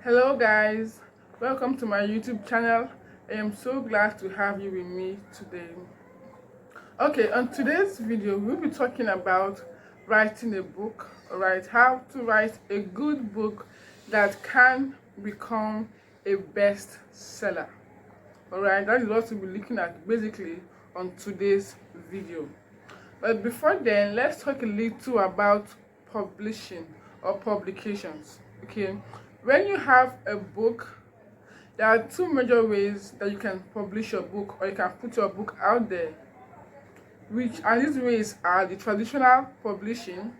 Hello guys, welcome to my YouTube channel. I am so glad to have you with me today. Okay, on today's video we'll be talking about writing a book, alright, how to write a good book that can become a bestseller. Alright, that is what we'll be looking at basically on today's video. But before then, let's talk a little about publishing or publications. Okay, when you have a book, there are two major ways that you can publish your book or you can put your book out there. And these ways are the traditional publishing,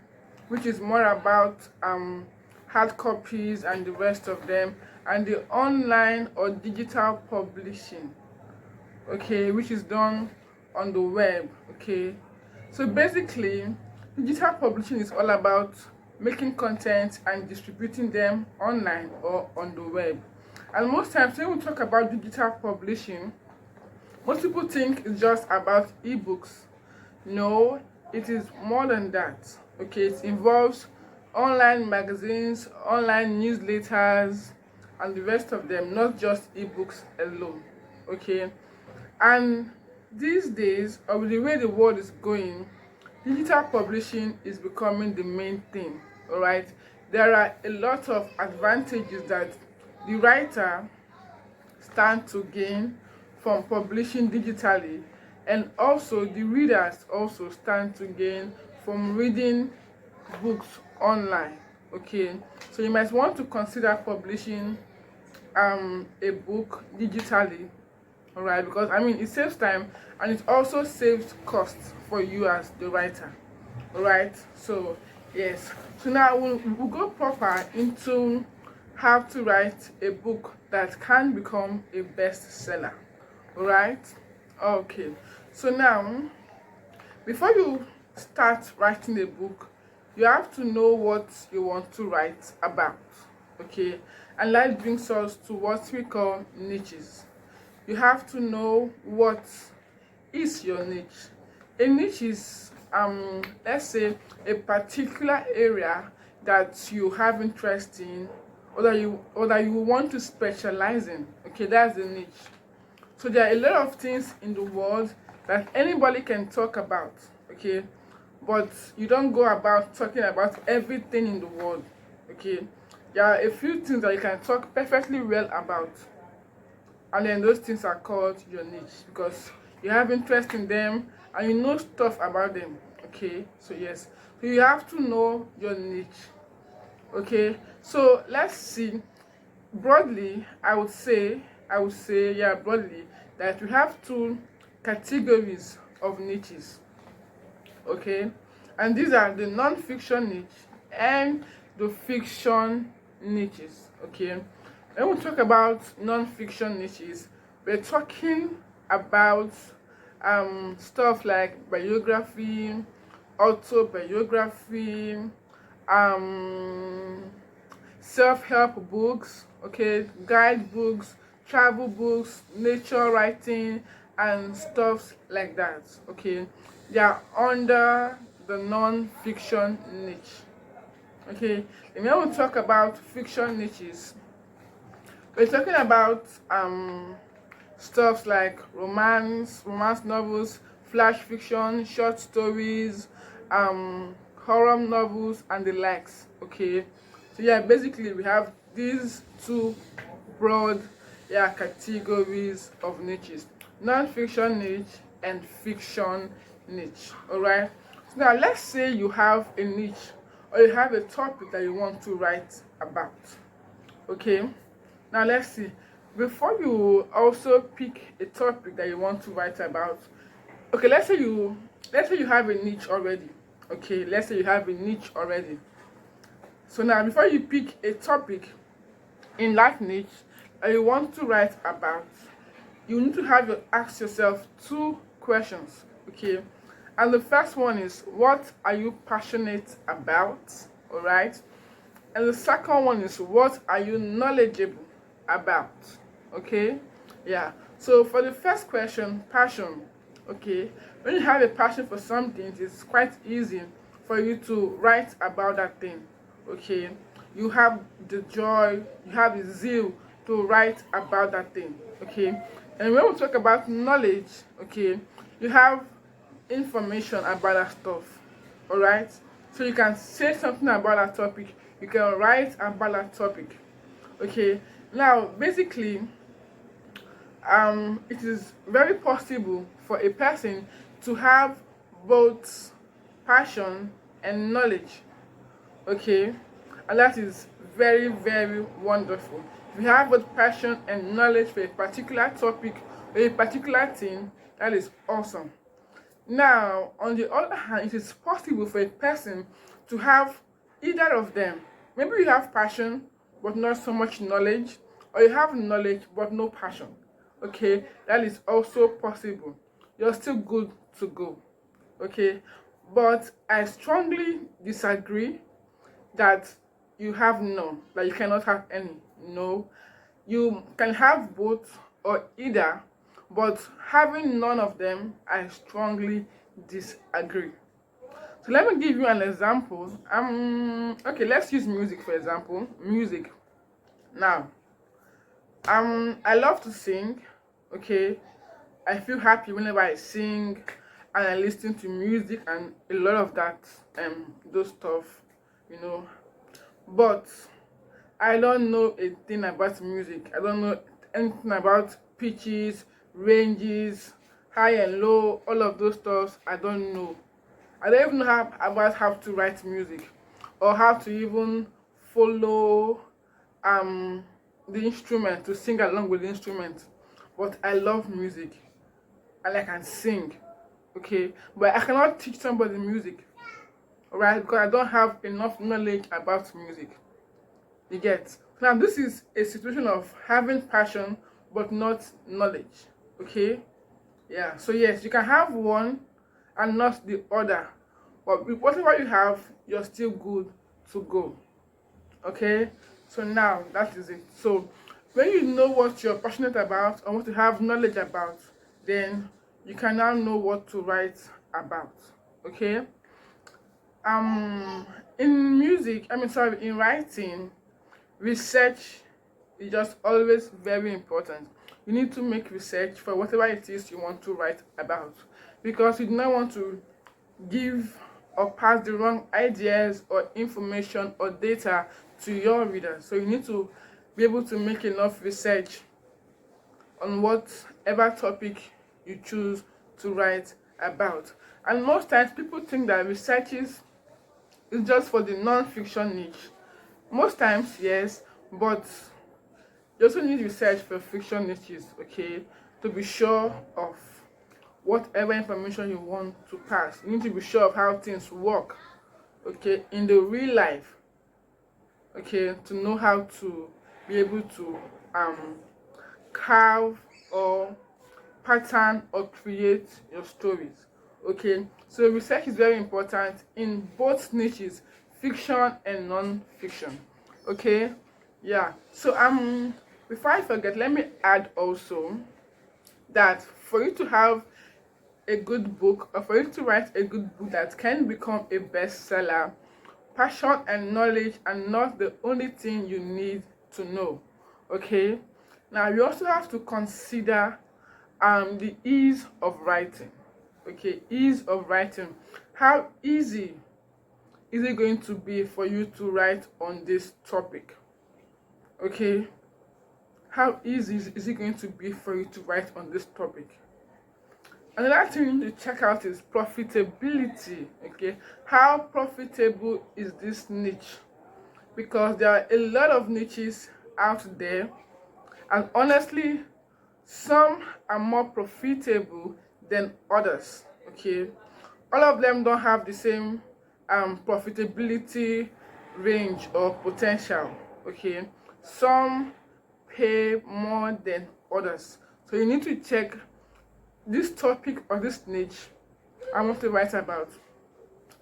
which is more about hard copies and the rest of them, and the online or digital publishing, okay, which is done on the web. Okay, so basically digital publishing is all about making content and distributing them online or on the web. And most times when we talk about digital publishing, most people think it's just about ebooks. No, it is more than that. Okay, it involves online magazines, online newsletters, and the rest of them, not just ebooks alone. Okay, and these days, or with the way the world is going, digital publishing is becoming the main thing. All right, there are a lot of advantages that the writer stand to gain from publishing digitally, and also the readers also stand to gain from reading books online. Okay, so you might want to consider publishing a book digitally. All right, because I mean it saves time and it also saves costs for you as the writer. All right, so yes, so now we'll go proper into how to write a book that can become a bestseller. All right, okay, so now before you start writing a book, you have to know what you want to write about. Okay, and that brings us to what we call niches. You have to know what is your niche. A niche is let's say a particular area that you have interest in, or that you want to specialize in. Okay, that's the niche. So there are a lot of things in the world that anybody can talk about. Okay, but you don't go about talking about everything in the world. Okay, there are a few things that you can talk perfectly well about, and then those things are called your niche because you have interest in them and you know stuff about them. Okay, so yes, so you have to know your niche. Okay, so let's see. Broadly, I would say yeah, broadly, that we have two categories of niches. Okay, and these are the non-fiction niche and the fiction niches. Okay, when we talk about non-fiction niches, we're talking about stuff like biography, autobiography, um self-help books, okay, guidebooks, travel books, nature writing, and stuff like that. Okay, they are under the non-fiction niche. Okay, and when we talk about fiction niches, we're talking about stuff like romance novels, flash fiction, short stories, horror novels, and the likes. Okay, so yeah, basically we have these two broad categories of niches: non-fiction niche and fiction niche. All right, so now let's say you have a niche or you have a topic that you want to write about. Okay, now let's see, before you also pick a topic that you want to write about. Okay, let's say you have a niche already. Okay, let's say you have a niche already. So now before you pick a topic in that niche that you want to write about, you need to ask yourself two questions. Okay, and the first one is, what are you passionate about? All right, and the second one is, what are you knowledgeable about? Okay, yeah, so for the first question, passion. Okay, when you have a passion for something, it's quite easy for you to write about that thing. Okay, you have the joy, you have the zeal to write about that thing. Okay, and when we talk about knowledge, okay, you have information about that stuff. All right, so you can say something about that topic, you can write about that topic. Okay, now basically it is very possible for a person to have both passion and knowledge. Okay, and that is very, very wonderful. If you have both passion and knowledge for a particular topic or a particular thing, that is awesome. Now, on the other hand, it is possible for a person to have either of them. Maybe you have passion but not so much knowledge, or you have knowledge but no passion. Okay, that is also possible. You're still good to go. Okay, but I strongly disagree that you have none, that you cannot have any. No, you can have both or either, but having none of them, I strongly disagree. So let me give you an example. Okay, let's use music for example. Music. Now, I love to sing. Okay, I feel happy whenever I sing and I listen to music and a lot of that, those stuff, you know. But I don't know a thing about music. I don't know anything about pitches, ranges, high and low, all of those stuff. I don't know. I don't even know about how to write music or how to even follow the instrument, to sing along with the instrument. But I love music and I can sing. Okay, but I cannot teach somebody music, alright, because I don't have enough knowledge about music. You get? Now this is a situation of having passion but not knowledge. Okay, yeah, so yes, you can have one and not the other, but with whatever you have, you're still good to go. Okay, so now that is it. So when you know what you're passionate about or what you have knowledge about, then you can now know what to write about. Okay, in music, in writing, research is just always very important. You need to make research for whatever it is you want to write about, because you do not want to give or pass the wrong ideas or information or data to your readers. So you need to be able to make enough research on whatever topic you choose to write about. And most times people think that research is just for the non-fiction niche. Most times, yes, but you also need research for fiction niches, okay, to be sure of whatever information you want to pass. You need to be sure of how things work, okay, in the real life, okay, to know how to be able to carve or pattern or create your stories. Okay, so research is very important in both niches, fiction and non-fiction. Okay, yeah. So before I forget, let me add also that for you to have a good book, or for you to write a good book that can become a bestseller, passion and knowledge are not the only thing you need to know. Okay, now you also have to consider the ease of writing. Okay, ease of writing. How easy is it going to be for you to write on this topic? Okay, how easy is it going to be for you to write on this topic? Another thing you need to check out is profitability. Okay, how profitable is this niche? Because there are a lot of niches out there, and honestly, some are more profitable than others. Okay, all of them don't have the same profitability range or potential. Okay, some pay more than others, so you need to check this topic or this niche I want to write about.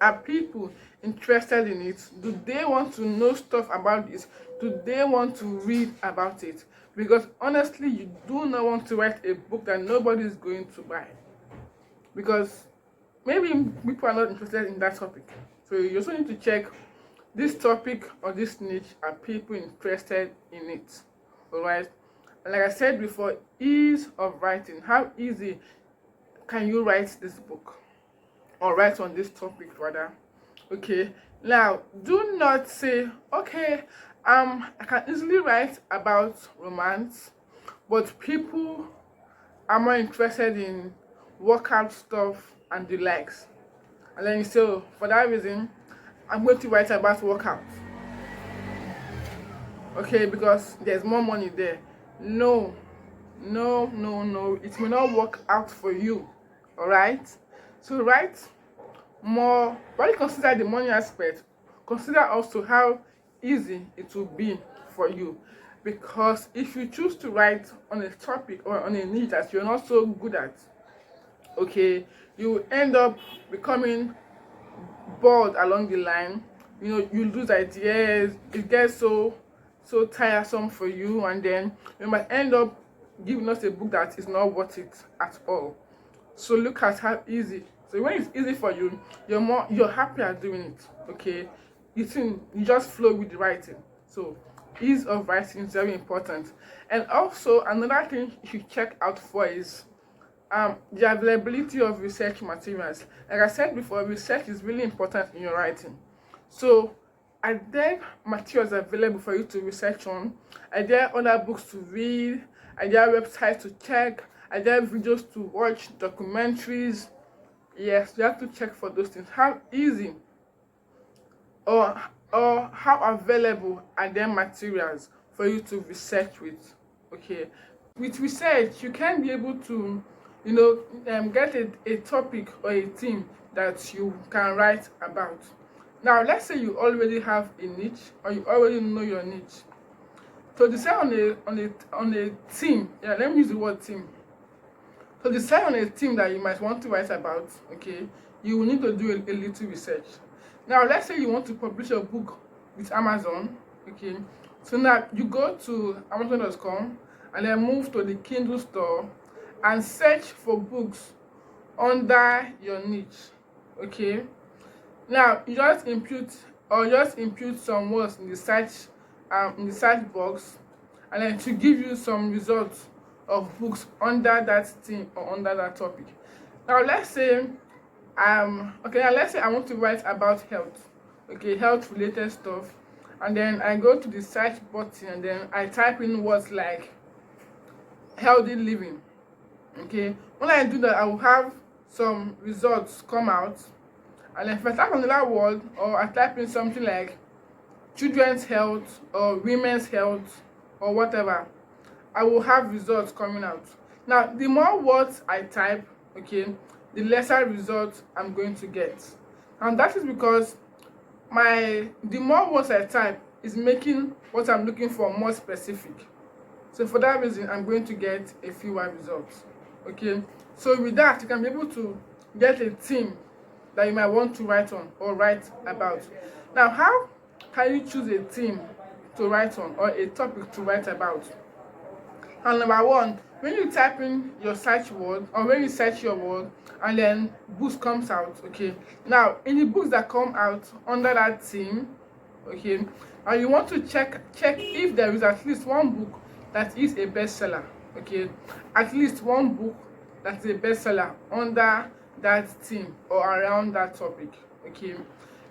Are people interested in it? Do they want to know stuff about this? Do they want to read about it? Because honestly, you do not want to write a book that nobody is going to buy, because maybe people are not interested in that topic. So you also need to check this topic or this niche are people interested in it. All right. And like I said before, ease of writing. How easy can you write this book or write on this topic rather? Okay. Now, do not say, okay, I can easily write about romance, but people are more interested in workout stuff and the likes. And then you say, oh, for that reason, I'm going to write about workout. Okay, because there's more money there. No, no, no, no. It may not work out for you. All right. So write more. When you consider the money aspect, consider also how easy it will be for you. Because if you choose to write on a topic or on a niche that you're not so good at, okay, you will end up becoming bored along the line. You know, you lose ideas. It gets so tiresome for you, and then you might end up giving us a book that is not worth it at all. So look at how easy. So when it's easy for you, you're happier doing it. Okay, you just flow with the writing. So ease of writing is very important. And also another thing you should check out for is the availability of research materials. Like I said before, research is really important in your writing. So are there materials available for you to research on? Are there other books to read? Are there websites to check? Are there videos to watch, documentaries? Yes, you have to check for those things. How easy or how available are there materials for you to research with? Okay, with research you can be able to, get a topic or a theme that you can write about. Now let's say you already have a niche or you already know your niche. So decide on a theme. Yeah, let me use the word theme. So decide on a theme that you might want to write about. Okay, you will need to do a little research. Now let's say you want to publish a book with Amazon. Okay, so now you go to Amazon.com and then move to the Kindle store and search for books under your niche. Okay, now you just input some words in the search box, and then to give you some results of books under that theme or under that topic. Now let's say let's say I want to write about health. Okay, health related stuff, and then I go to the search button and then I type in words like healthy living. Okay, when I do that, I will have some results come out. And then if I type another word or I type in something like children's health or women's health or whatever, I will have results coming out. Now the more words I type, okay, the lesser results I'm going to get. And that is because the more words I type is making what I'm looking for more specific. So for that reason, I'm going to get a fewer results. Okay, so with that, you can be able to get a theme that you might want to write on or write about. Now, how can you choose a theme to write on or a topic to write about? And number one, when you type in your search word or when you search your word and then books comes out, okay, now in the books that come out under that theme, okay, and you want to check if there is at least one book that is a bestseller. Okay, at least one book that's a bestseller under that theme or around that topic. Okay,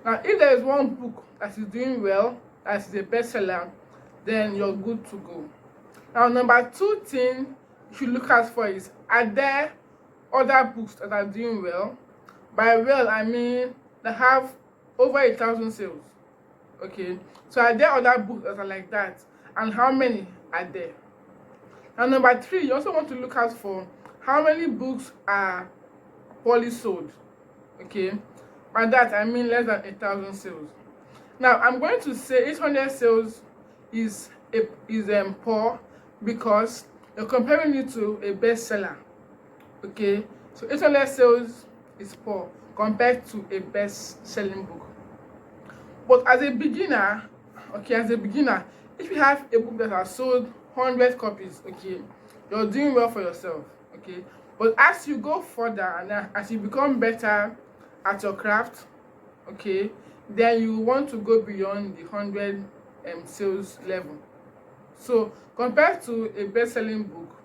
now if there is one book that is doing well, that is a bestseller, then you're good to go. Now number two thing you should look out for is, are there other books that are doing well? By well, I mean that have over 1,000 sales. Okay, so are there other books that are like that, and how many are there? And number three, you also want to look out for how many books are poorly sold. Okay, by that I mean less than 1,000 sales. Now I'm going to say 800 sales is poor because you're comparing it to a bestseller. Okay, so 800 sales is poor compared to a best-selling book. But as a beginner, if you have a book that has sold 100 copies, okay, you're doing well for yourself. Okay, but as you go further and as you become better at your craft, okay, then you want to go beyond the 100 sales level. So compared to a best-selling book,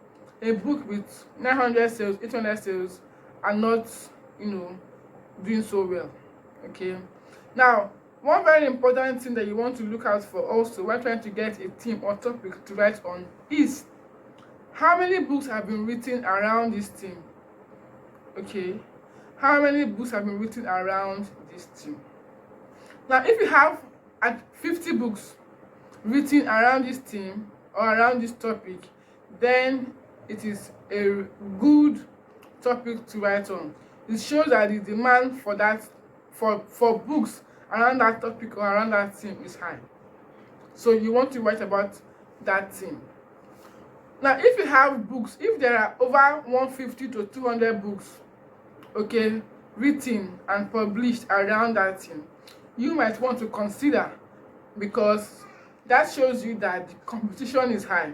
a book with 900 sales, 800 sales are not, doing so well. Okay. Now, one very important thing that you want to look out for also when trying to get a theme or topic to write on is how many books have been written around this theme. Okay. How many books have been written around this theme? Now, if you have 50 books written around this theme or around this topic, then it is a good topic to write on. It shows that the demand for that for books around that topic or around that theme is high. So you want to write about that theme. Now, if you have books, if there are over 150 to 200 books, okay, written and published around that theme, you might want to consider, because that shows you that the competition is high.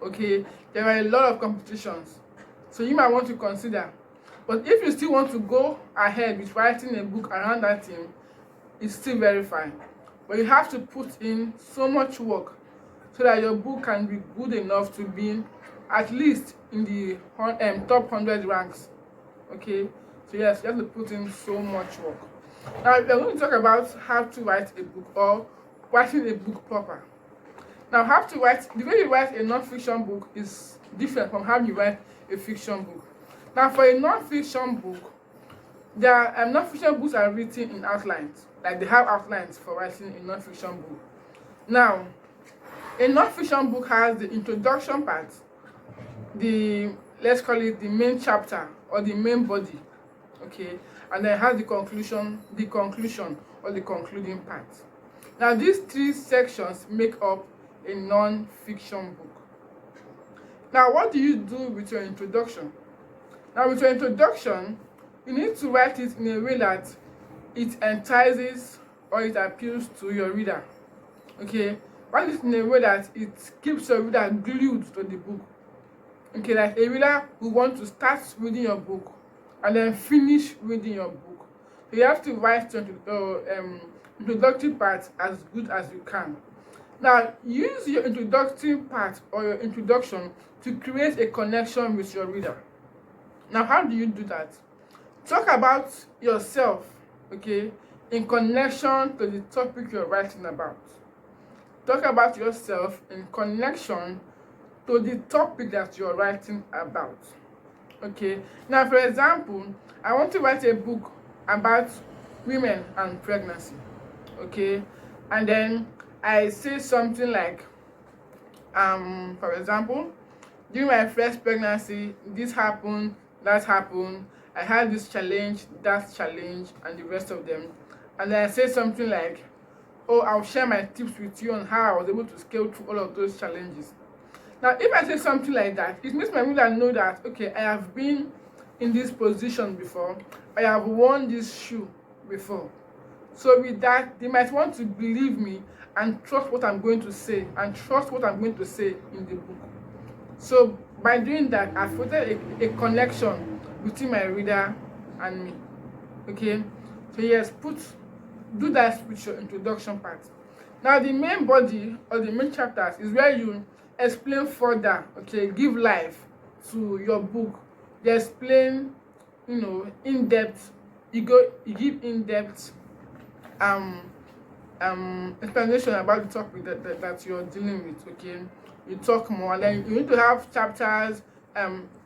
Okay, there are a lot of competitions, so you might want to consider. But if you still want to go ahead with writing a book around that theme, it's still very fine. But you have to put in so much work so that your book can be good enough to be at least in the top 100 ranks. Okay, so yes, you have to put in so much work. Now we're going to talk about how to write a book, or writing a book proper. Now, the way you write a non-fiction book is different from how you write a fiction book. Now, for a non-fiction book, their non-fiction books are written in outlines, like they have outlines for writing a non-fiction book. Now, a non-fiction book has the introduction part, let's call it the main chapter or the main body, okay, and then it has the conclusion or the concluding part. Now, these three sections make up a non-fiction book. Now, what do you do with your introduction? Now, with your introduction, you need to write it in a way that it entices or it appeals to your reader. Okay, write it in a way that it keeps your reader glued to the book. Okay, like a reader who wants to start reading your book and then finish reading your book. So you have to write your introductory part as good as you can. Now, use your introductory part or your introduction to create a connection with your reader. Now, how do you do that? Talk about yourself, okay, in connection to the topic you're writing about. Talk about yourself in connection to the topic that you're writing about. Okay. Now, for example, I want to write a book about women and pregnancy. Okay. And then I say something like, for example, during my first pregnancy, this happened, that happened, I had this challenge, that challenge, and the rest of them. And then I say something like, oh, I'll share my tips with you on how I was able to scale through all of those challenges. Now, if I say something like that, it makes my reader know that, okay, I have been in this position before, I have worn this shoe before. So with that, they might want to believe me and trust what I'm going to say, and trust what I'm going to say in the book. So by doing that, I've created a connection between my reader and me. Okay, so yes, do that with your introduction part. Now, the main body or the main chapters is where you explain further, okay, give life to your book. They explain, in depth. You give in depth explanation about the topic that you're dealing with. Okay, you talk more. Then you need to have chapters,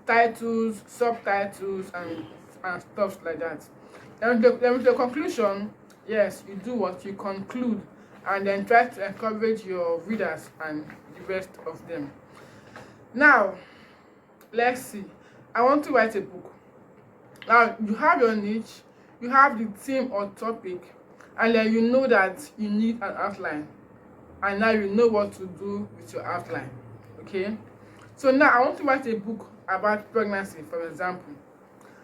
titles, subtitles, and stuff like that. Then with the conclusion, yes, you do what you conclude, and then try to encourage your readers and the rest of them. Now, let's see. I want to write a book. Now, you have your niche, you have the theme or topic, and then you know that you need an outline. And now you know what to do with your outline. Okay? So now I want to write a book about pregnancy, for example.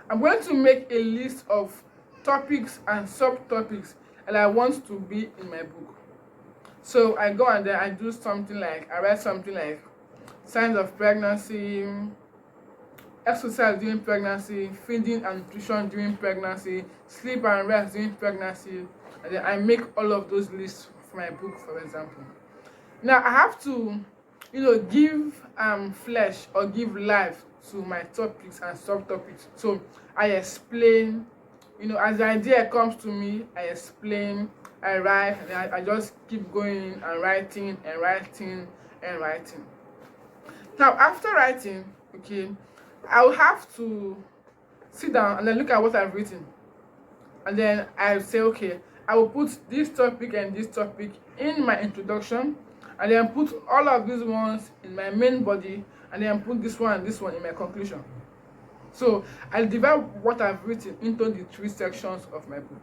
I'm going to make a list of topics and subtopics that I want to be in my book. So I go and then I write something like signs of pregnancy, exercise during pregnancy, feeding and nutrition during pregnancy, sleep and rest during pregnancy, and then I make all of those lists for my book, for example. Now I have to, give flesh or give life to my topics and subtopics. So I explain, as the idea comes to me, I explain, I write, and I just keep going and writing and writing and writing. Now after writing, okay, I will have to sit down and then look at what I've written, and then I say, okay, I will put this topic and this topic in my introduction, and then put all of these ones in my main body, and then put this one and this one in my conclusion. So I divide what I've written into the 3 sections of my book.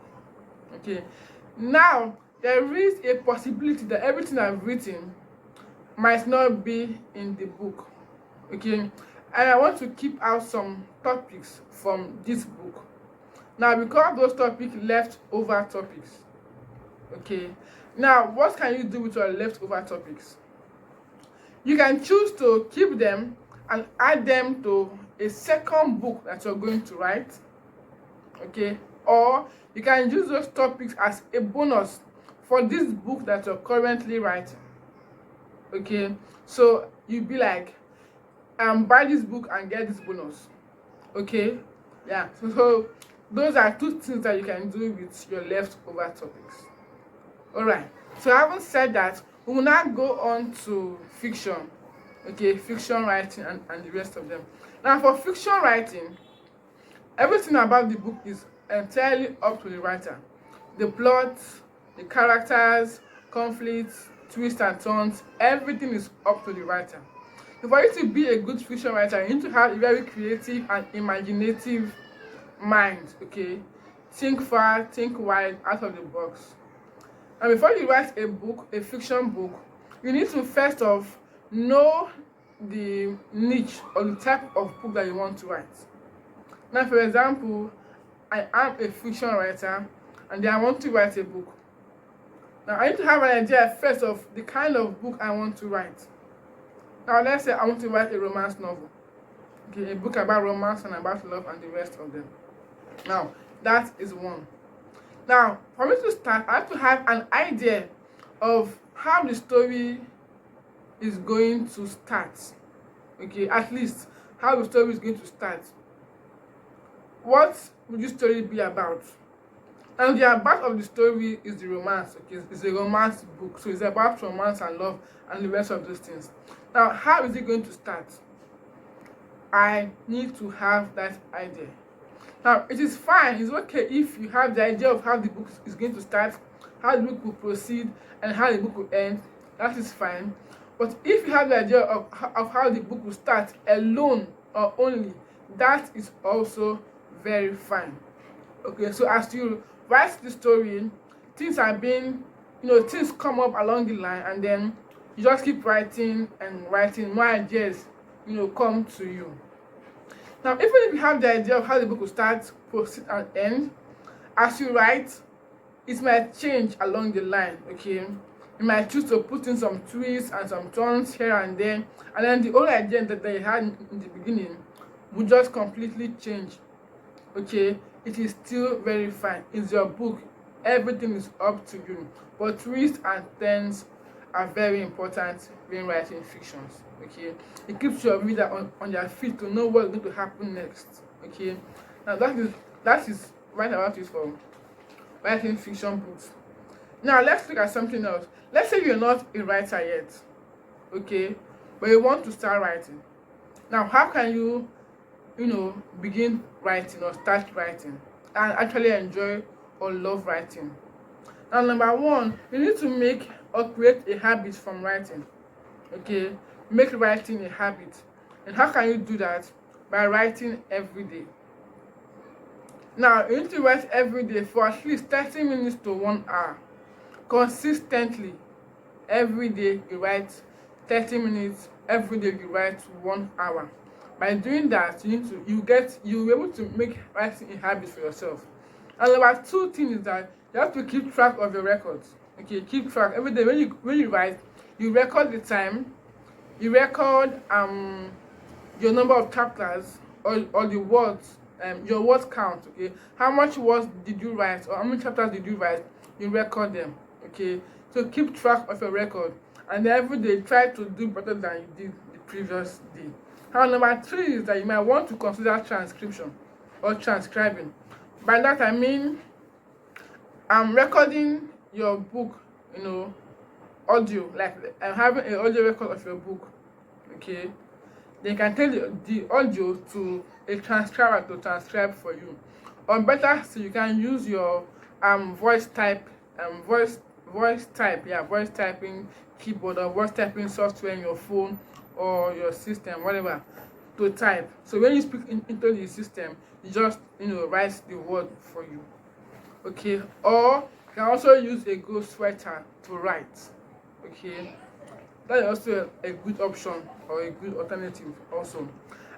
Okay, now there is a possibility that everything I've written might not be in the book. Okay, and I want to keep out some topics from this book. Now, because those topics leftover topics. Okay, now what can you do with your leftover topics? You can choose to keep them and add them to a second book that you're going to write. Okay, or you can use those topics as a bonus for this book that you're currently writing. Okay, so you be like, buy this book and get this bonus. Okay, yeah, so those are 2 things that you can do with your leftover topics. All right, so having said that, we will now go on to fiction. Okay, fiction writing and the rest of them. Now for fiction writing, everything about the book is entirely up to the writer. The plot, the characters, conflicts, twists and turns, everything is up to the writer. So for you to be a good fiction writer, you need to have a very creative and imaginative mind. Okay, think far, think wide, out of the box. And before you write a book, a fiction book, you need to first off know the niche or the type of book that you want to write. Now, for example, I am a fiction writer and then I want to write a book. Now, I need to have an idea first of the kind of book I want to write. Now, let's say I want to write a romance novel. Okay, a book about romance and about love and the rest of them. Now, that is one. Now, for me to start, I have to have an idea of how the story is going to start. Okay, at least how the story is going to start. What would this story be about? And the about of the story is the romance. Okay, it's a romance book, so it's about romance and love and the rest of those things. Now, how is it going to start? I need to have that idea. Now, it is fine, it's okay if you have the idea of how the book is going to start, how the book will proceed, and how the book will end. That is fine. But if you have the idea of how the book will start alone or only, that is also very fine. Okay, so as you write the story, things are being, things come up along the line, and then you just keep writing and writing, more ideas, come to you. Now, even if you have the idea of how the book will start, proceed, and end, as you write, it might change along the line. Okay, you might choose to put in some twists and some turns here and there, and then the whole idea that you had in the beginning will just completely change. Okay, it is still very fine. It's your book. Everything is up to you. But twists and turns are very important when writing fictions. Okay, it keeps your reader on their feet to know what's going to happen next. Okay, now that is right about it for writing fiction books. Now let's look at something else. Let's say you're not a writer yet, okay, but you want to start writing. Now, how can you begin writing or start writing and actually enjoy or love writing? Now, number one, you need to make or create a habit from writing. Okay, make writing a habit. And how can you do that? By writing every day. Now, you need to write every day for at least 30 minutes to 1 hour. Consistently, every day you write 30 minutes, every day you write 1 hour. By doing that, you'll be able to make writing a habit for yourself. And number 2 thing is that you have to keep track of your records. Okay, keep track every day. When you write, you record the time, you record your number of chapters or the words, your word count. Okay, how much words did you write, or how many chapters did you write? You record them. Okay, so keep track of your record, and every day try to do better than you did the previous day. Now, number three is that you might want to consider transcription or transcribing. By that I mean, recording your book, audio, like having an audio record of your book. Okay, they can tell the audio to a transcriber to transcribe for you, or better still, you can use your voice type, voice typing keyboard or voice typing software in your phone or your system, whatever, to type. So when you speak into the system, you just write the word for you. Okay, or you can also use a ghostwriter to write. Okay, that is also a good option or a good alternative also.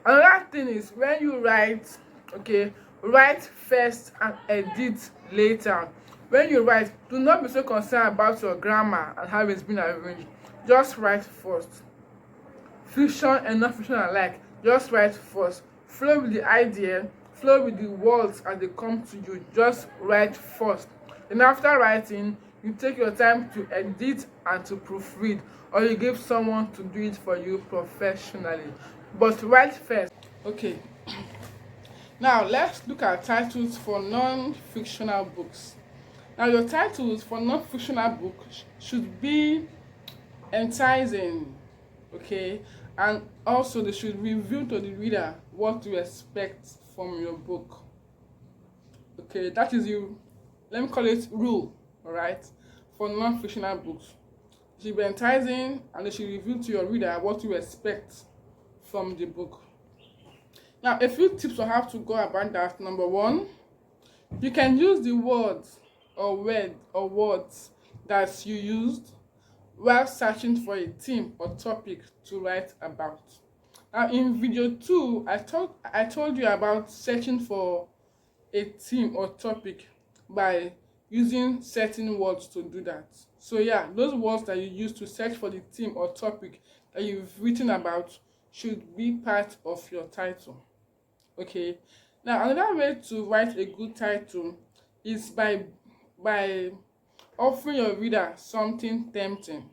Another thing is, when you write, okay, write first and edit later. When you write, do not be so concerned about your grammar and how it's been arranged. Just write first. Fiction and non-fiction alike, just write first. Flow with the idea, flow with the words as they come to you. Just write first. And after writing, you take your time to edit and to proofread, or you give someone to do it for you professionally. But write first. Okay, now let's look at titles for non-fictional books. Now, your titles for non-fictional books should be enticing, okay, and also they should reveal to the reader what to expect from your book. Okay, that is you. Let me call it rule. All right, for non-fictional books, it should be enticing and they should reveal to your reader what to expect from the book. Now, a few tips on how to go about that. Number one, you can use the words or words that you used while searching for a theme or topic to write about. Now, in video 2, I told you about searching for a theme or topic by using certain words to do that. So yeah, those words that you use to search for the theme or topic that you've written about should be part of your title. Okay, now another way to write a good title is by offering your reader something tempting.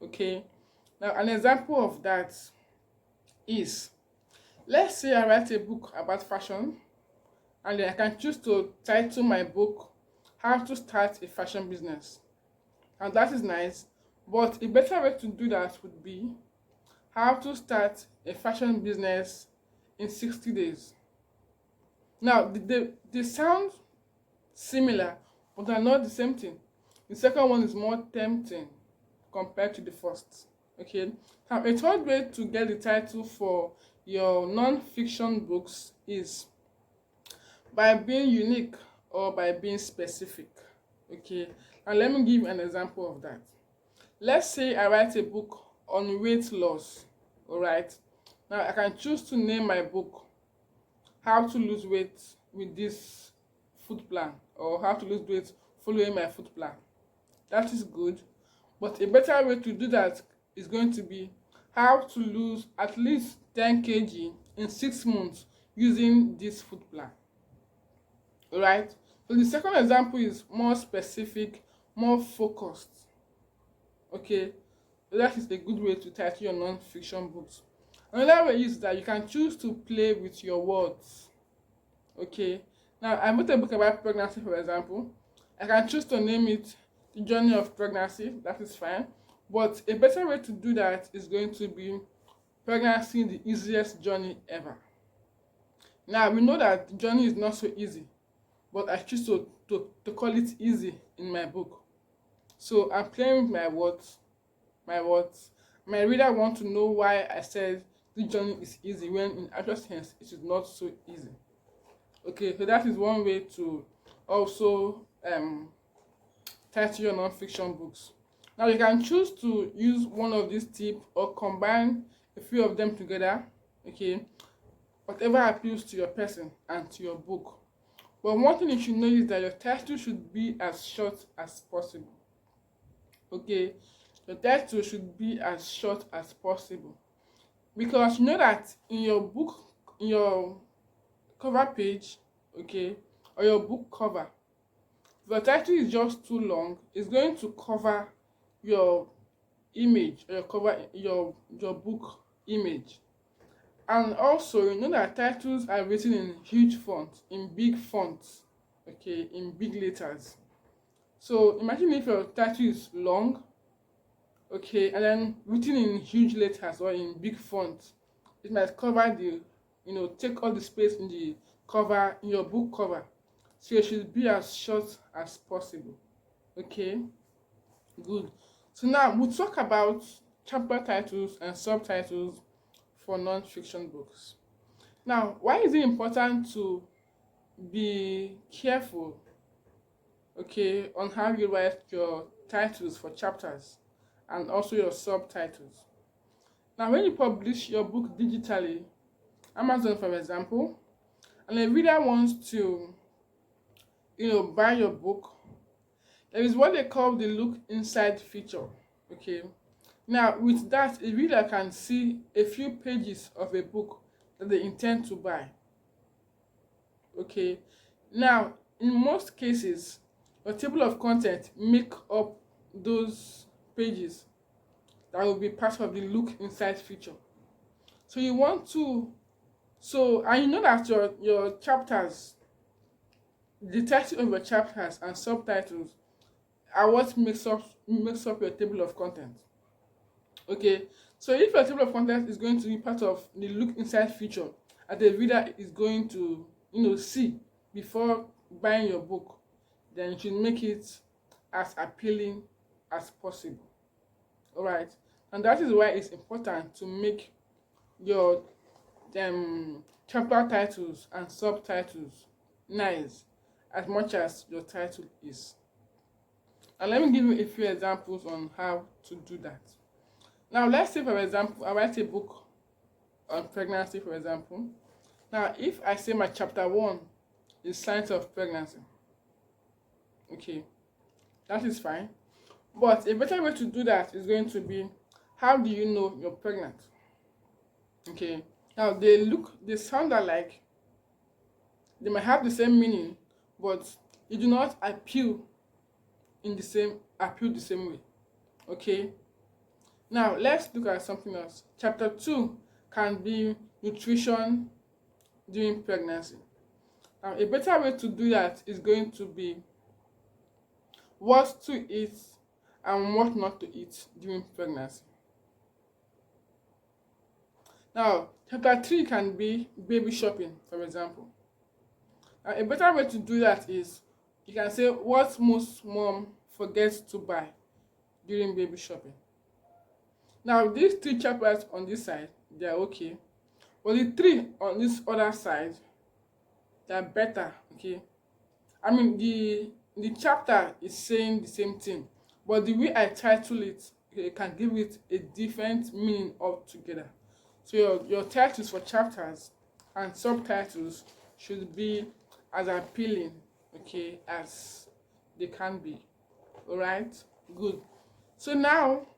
Okay, now an example of that is, let's say I write a book about fashion, and then I can choose to title my book How to Start a Fashion Business. And that is nice, but a better way to do that would be How to Start a Fashion Business in 60 days. Now, they sound similar, but they're not the same thing. The second one is more tempting compared to the first. Okay, now a third way to get the title for your non-fiction books is by being unique or by being specific. Okay, and let me give you an example of that. Let's say I write a book on weight loss. All right, now I can choose to name my book How to Lose Weight with This Food Plan, or How to Lose Weight Following My Food Plan. That is good, but a better way to do that is going to be How to Lose at least 10 kg in 6 months using this food plan. All right, so the second example is more specific, more focused. Okay, so that is a good way to title your non-fiction books. Another way is that you can choose to play with your words. Okay, now I wrote a book about pregnancy, for example. I can choose to name it The Journey of Pregnancy. That is fine, but a better way to do that is going to be Pregnancy, the Easiest Journey Ever. Now, we know that the journey is not so easy, but I choose to call it easy in my book. So I'm playing with my words. My reader wants to know why I said the journey is easy when in actual sense it is not so easy. Okay, so that is one way to also title your non-fiction books. Now you can choose to use one of these tips or combine a few of them together. Okay, whatever appeals to your person and to your book. But one thing you should know is that your title should be as short as possible. Okay, your title should be as short as possible, because you know that in your book, in your cover page, okay, or your book cover. If your title is just too long, it's going to cover your image, or your cover your book image. And also, you know that titles are written in huge font, in big fonts, okay, in big letters. So imagine if your title is long, okay, and then written in huge letters or in big font. It might cover the, take all the space in the cover, in your book cover. So it should be as short as possible. Okay, good. So now we'll talk about chapter titles and subtitles for non-fiction books. Now, why is it important to be careful, okay, on how you write your titles for chapters and also your subtitles? Now, when you publish your book digitally, Amazon for example, and a reader wants to, buy your book, there is what they call the look inside feature. Okay. Now, with that, a reader can see a few pages of a book that they intend to buy. Okay. Now, in most cases, your table of content make up those pages that will be part of the look inside feature. So you want to, and you know that your chapters, the title of your chapters and subtitles are what makes up your table of content. Okay, so if your table of content is going to be part of the look inside feature that the reader is going to see before buying your book, then you should make it as appealing as possible. All right, and that is why it's important to make your chapter titles and subtitles nice as much as your title is. And let me give you a few examples on how to do that. Now, let's say, for example, I write a book on pregnancy, for example. Now, if I say my chapter 1 is signs of pregnancy, okay, that is fine. But a better way to do that is going to be, how do you know you're pregnant? Okay, now they sound alike, they might have the same meaning, but you do not appeal the same way. Okay, now let's look at something else. Chapter 2 can be nutrition during pregnancy. Now, a better way to do that is going to be what to eat and what not to eat during pregnancy. Now, chapter 3 can be baby shopping, for example. Now, a better way to do that is, you can say what most mom forgets to buy during baby shopping. Now, these 3 chapters on this side, they are okay. But the 3 on this other side, they are better, okay? I mean, the chapter is saying the same thing, but the way I title it, okay, can give it a different meaning altogether. So your titles for chapters and subtitles should be as appealing, okay, as they can be. All right, good. So now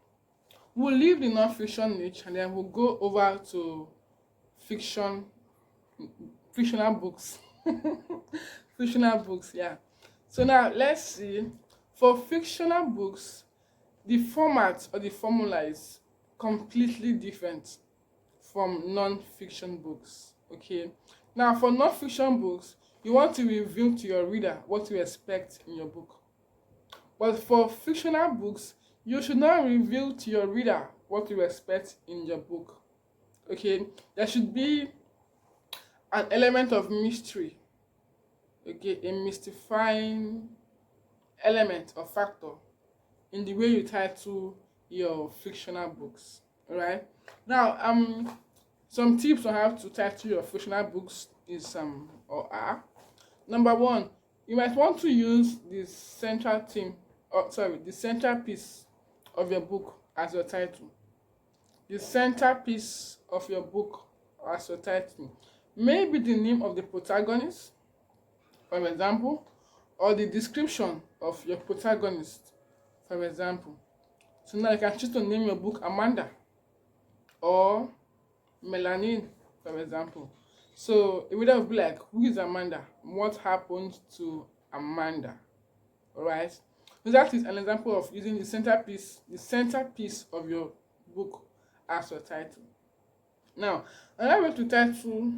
we'll leave the non-fiction niche and then we'll go over to fictional books. Fictional books, yeah. So now let's see. For fictional books, the format or the formula is completely different from non-fiction books. Okay. Now, for non-fiction books, you want to reveal to your reader what you expect in your book. But for fictional books, you should not reveal to your reader what you expect in your book. Okay. There should be an element of mystery. Okay, a mystifying element or factor in the way you title your fictional books. All right. Now, some tips on how to title your fictional books is number 1, you might want to use the central the centerpiece of your book as your title. The centerpiece of your book as your title. Maybe the name of the protagonist, for example, or the description of your protagonist, for example. So now you can choose to name your book Amanda or Melanin, for example. So a reader will be like, who is Amanda? What happened to Amanda? Alright. So that is an example of using the centerpiece of your book as your title. Now, another way to title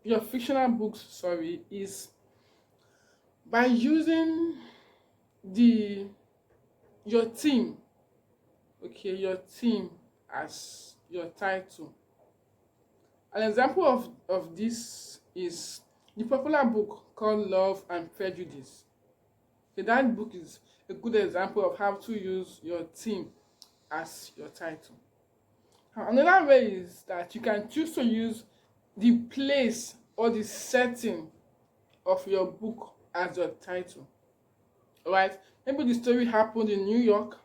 your fictional books, is by using the your theme, okay, your theme as your title. An example of this is the popular book called Love and Prejudice. Okay, that book is a good example of how to use your theme as your title. Another way is that you can choose to use the place or the setting of your book as your title. Alright? Maybe the story happened in New York,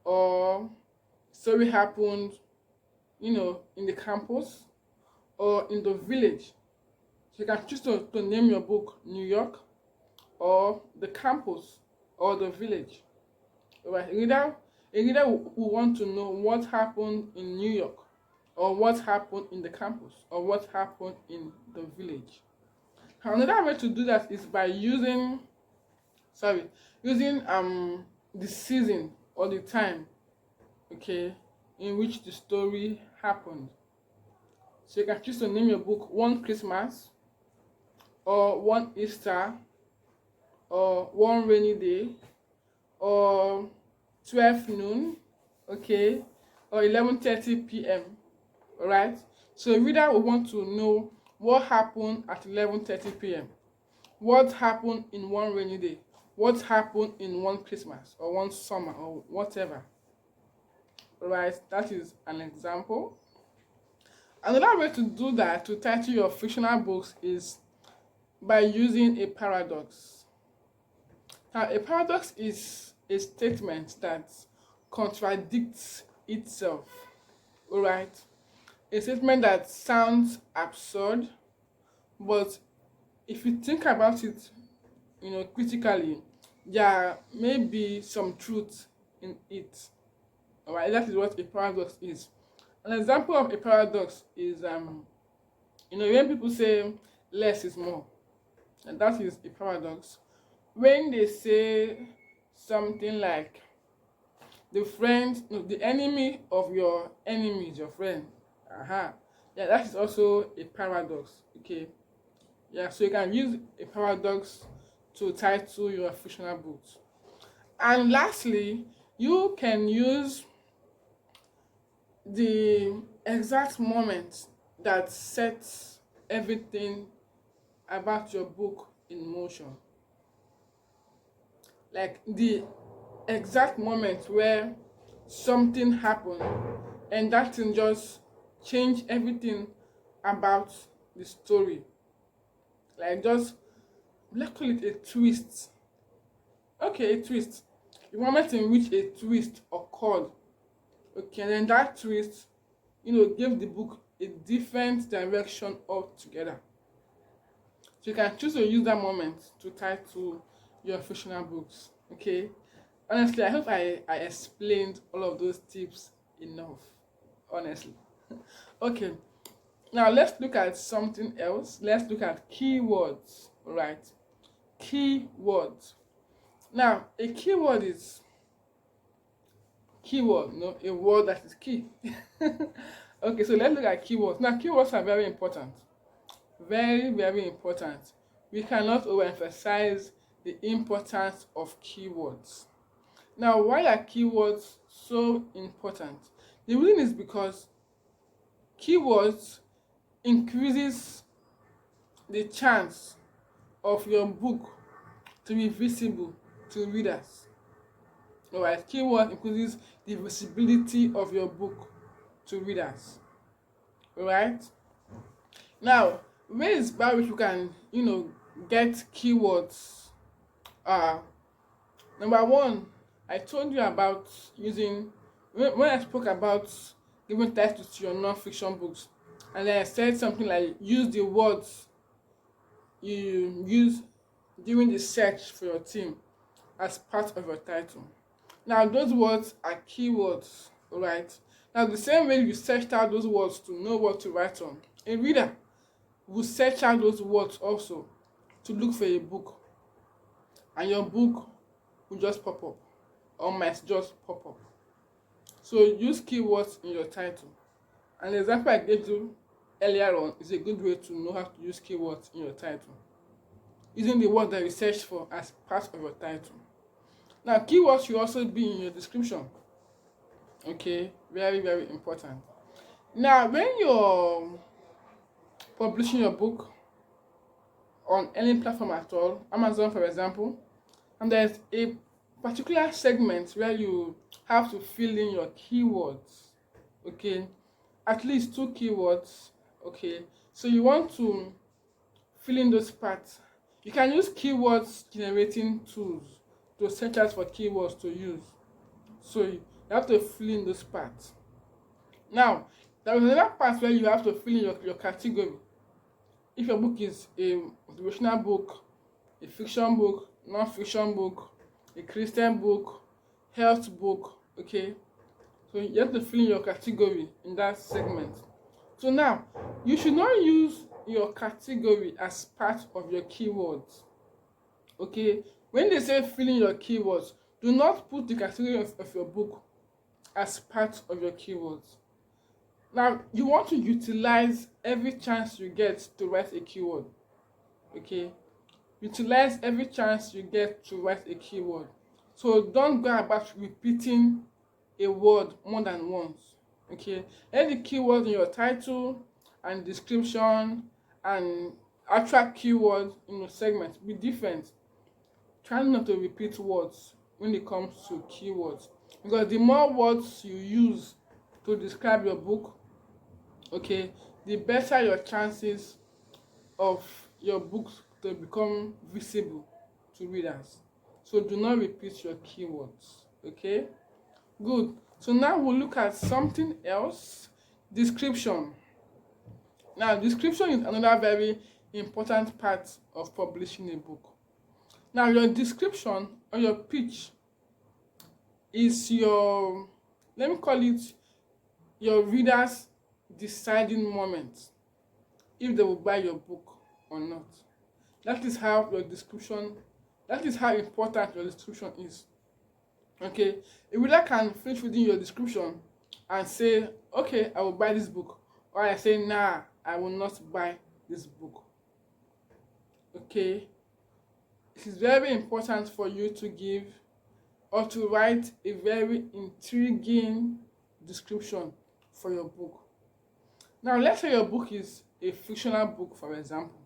or story happened, in the campus or in the village. So you can choose to name your book New York, or the campus, or the village. Alright, a reader will want to know what happened in New York, or what happened in the campus, or what happened in the village. Another way to do that is by using the season or the time, okay, in which the story happened. So you can choose to name your book One Christmas, or One Easter, or One Rainy Day, or 12 noon, okay, or 11:30 p.m. Alright? So a reader will want to know what happened at 11:30 p.m. What happened in one rainy day? What happened in one Christmas, or one summer, or whatever? Alright, that is an example. Another way to do that, to title your fictional books, is by using a paradox. Now, a paradox is a statement that contradicts itself. Alright? A statement that sounds absurd, but if you think about it, critically, there may be some truth in it. Alright, that is what a paradox is. An example of a paradox is when people say less is more, and that is a paradox. When they say something like the enemy of your enemy is your friend. Yeah, that is also a paradox. Okay. Yeah, so you can use a paradox to title your fictional books. And lastly, you can use the exact moment that sets everything about your book in motion. Like the exact moment where something happened and that thing just changed everything about the story. Like, just, let's call it a twist. Okay, a twist. The moment in which a twist occurred. Okay, and then that twist, gave the book a different direction altogether. So you can choose to use that moment to title your fictional books. Okay. Honestly, I hope I explained all of those tips enough. Honestly. Okay. Now let's look at something else. Let's look at keywords. Right. Keywords. Now, a keyword is a word that is key. Okay, so let's look at keywords. Now, keywords are very important. Very, very important. We cannot overemphasize the importance of keywords. Now, why are keywords so important? The reason is because keywords increases the chance of your book to be visible to readers. Alright, keyword increases the visibility of your book to readers. Alright? Now, ways by which you can, get keywords are, number one, I told you about using, when I spoke about giving titles to your non-fiction books, and then I said something like, use the words you use during the search for your theme as part of your title. Now, those words are keywords, alright? Now, the same way you searched out those words to know what to write on, a reader will search out those words also to look for a book, and your book will just pop up or might just pop up. So use keywords in your title. An example I gave you earlier on is a good way to know how to use keywords in your title, using the word that you search for as part of your title. Now, keywords should also be in your description. Okay, very, very important. Now, when you're publishing your book on any platform at all, Amazon for example, and there's a particular segment where you have to fill in your keywords, okay, at least 2 keywords, okay, so you want to fill in those parts. You can use keywords generating tools to search out for keywords to use, so you have to fill in those parts. Now, there is another part where you have to fill in your category. If your book is a motivational book, a fiction book, non-fiction book, a Christian book, health book, okay, so you have to fill in your category in that segment. So now, you should not use your category as part of your keywords, okay. When they say fill in your keywords, do not put the category of your book as part of your keywords. Now, you want to utilize every chance you get to write a keyword, okay. Utilize every chance you get to write a keyword. So don't go about repeating a word more than once, okay. Let the keywords in your title and description and actual keywords in your segment be different. Try not to repeat words when it comes to keywords, because the more words you use to describe your book, okay, the better your chances of your books to become visible to readers. So do not repeat your keywords, okay. Good. So now we'll look at something else. Description. Now, description is another very important part of publishing a book. Now, your description or your pitch is your, let me call it, your readers' deciding moment if they will buy your book or not. That is how your description, that is how important your description is. Okay, a reader can finish reading your description and say, okay, I will buy this book, or I say, nah, I will not buy this book. Okay, it is very important for you to give or to write a very intriguing description for your book. Now, let's say your book is a fictional book, for example,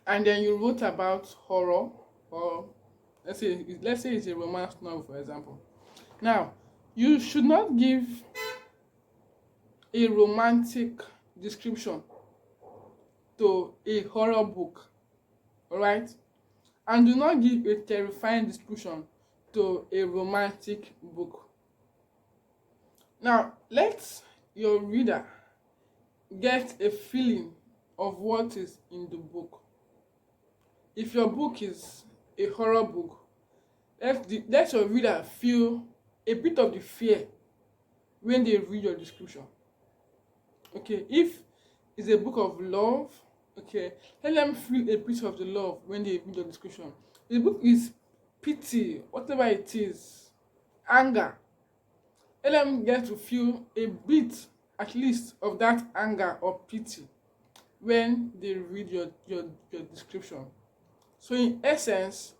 and then you wrote about horror, or let's say it's a romance novel, for example. Now, you should not give a romantic description to a horror book, all right? And do not give a terrifying description to a romantic book. Now, let your reader get a feeling of what is in the book. If your book is a horror book, let your reader feel a bit of the fear when they read your description. Okay, if it's a book of love, okay, let them feel a bit of the love when they read your description. If the book is pity, whatever it is, anger, let them get to feel a bit, at least, of that anger or pity when they read your description. So in essence,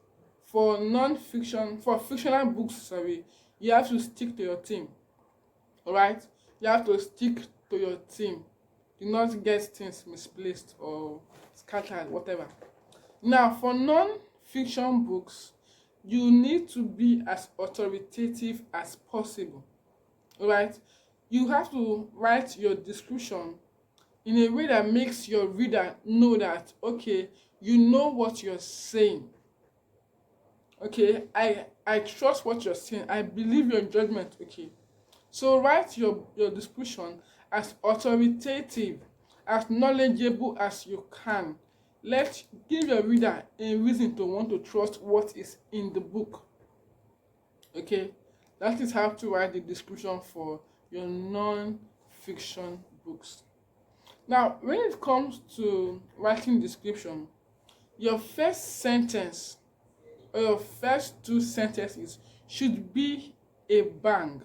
for fictional books, you have to stick to your theme. All right, you have to stick to your theme. Do not get things misplaced or scattered, whatever. Now, for non-fiction books, you need to be as authoritative as possible. All right, you have to write your description in a way that makes your reader know that, okay, you know what you're saying. Okay, I trust what you're saying. I believe your judgment. Okay, so write your description as authoritative, as knowledgeable as you can. Give your reader a reason to want to trust what is in the book. Okay, that is how to write the description for your non-fiction books. Now, when it comes to writing description, your first sentence or your first two sentences should be a bang.